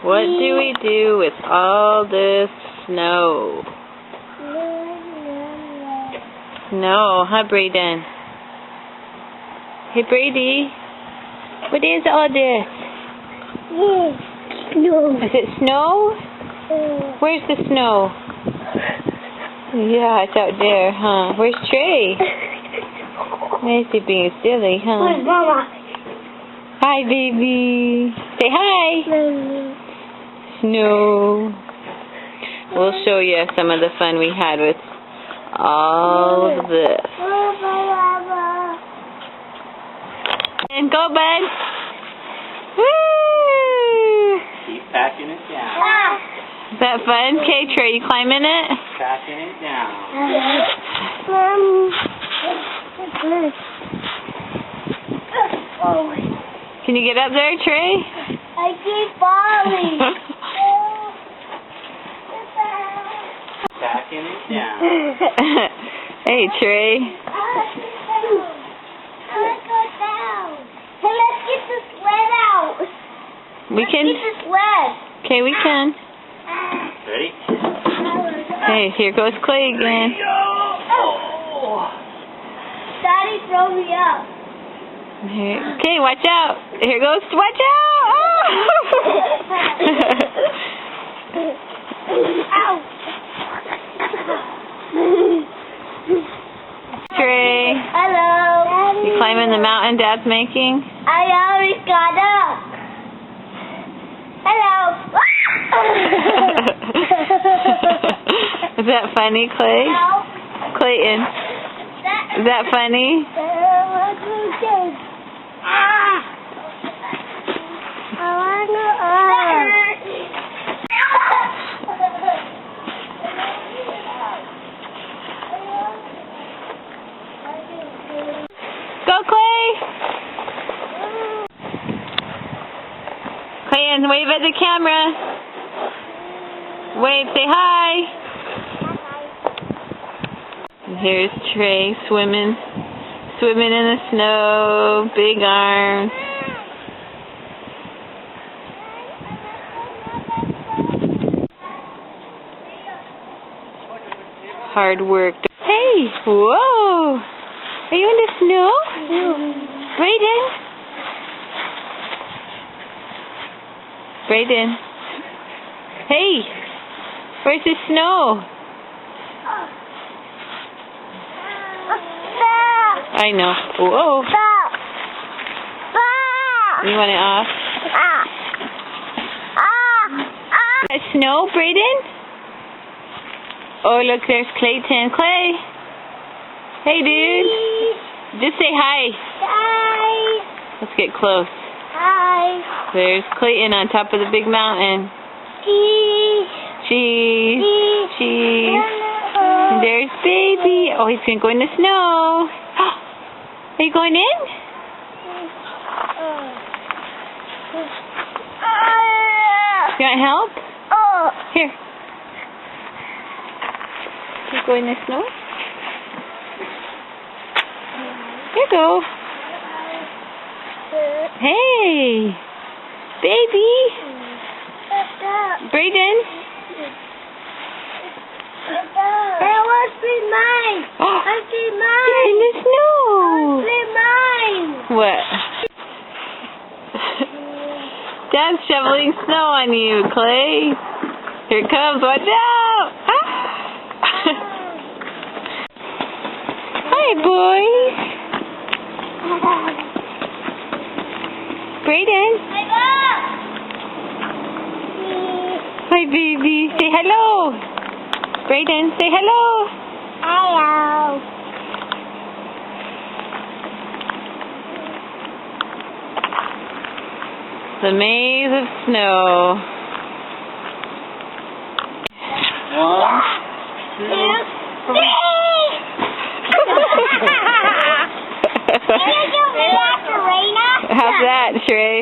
What do we do with all this snow? Snow, huh, Braden? Hey, Brady. What is all this? Snow. Is it snow? Where's the snow? Yeah, it's out there, huh? Where's Trey? Where's he being silly, huh? Where's Mama? Hi, baby. Say hi. Snow. We'll show you some of the fun we had with all of this. And go, bud. Woo! Keep packing it down. Is that fun? Okay, Trey, you climbing it? Packing it down. Can you get up there, Trey? I keep falling. Packing it down. Hey, Trey. I want to go down. Hey, let's get the sled out. We can. Get the sled. Okay, we can. Ready? Hey, here goes Clay again. Daddy, throw me up. Okay, watch out. Here goes. Watch out. Ow. Trey. Hello. You climbing the mountain Dad's making? I already got up. Hello. Is that funny, Clay? Hello. Clayton, is that funny? Go, Clay! Clayton, wave at the camera. Wave, say hi. And here's Trey swimming in the snow, big arms. Hard work. Hey, whoa! Are you in the snow? Braden? Braden. Hey, where's the snow? I know. Whoa. You want it off? That snow, Braden? Oh, look, there's Clayton. Clay. Hey, dude. Just say hi. Hi. Let's get close. Hi. There's Clayton on top of the big mountain. Cheese. Cheese. And there's baby. Oh, he's going to go in the snow. Are you going in? You want help? Here. You go in the snow? Here you go. Hey. Baby. Braden. That was mine. I see mine. You're in the snow. Mine. What? Dad's shoveling snow on you, Clay. Here it comes. Watch out. Hi, boys. Braden. Hi, baby. Say hello. Braden, say hello. Hello. The maze of snow. 1, 2, 3. How's that, Trey?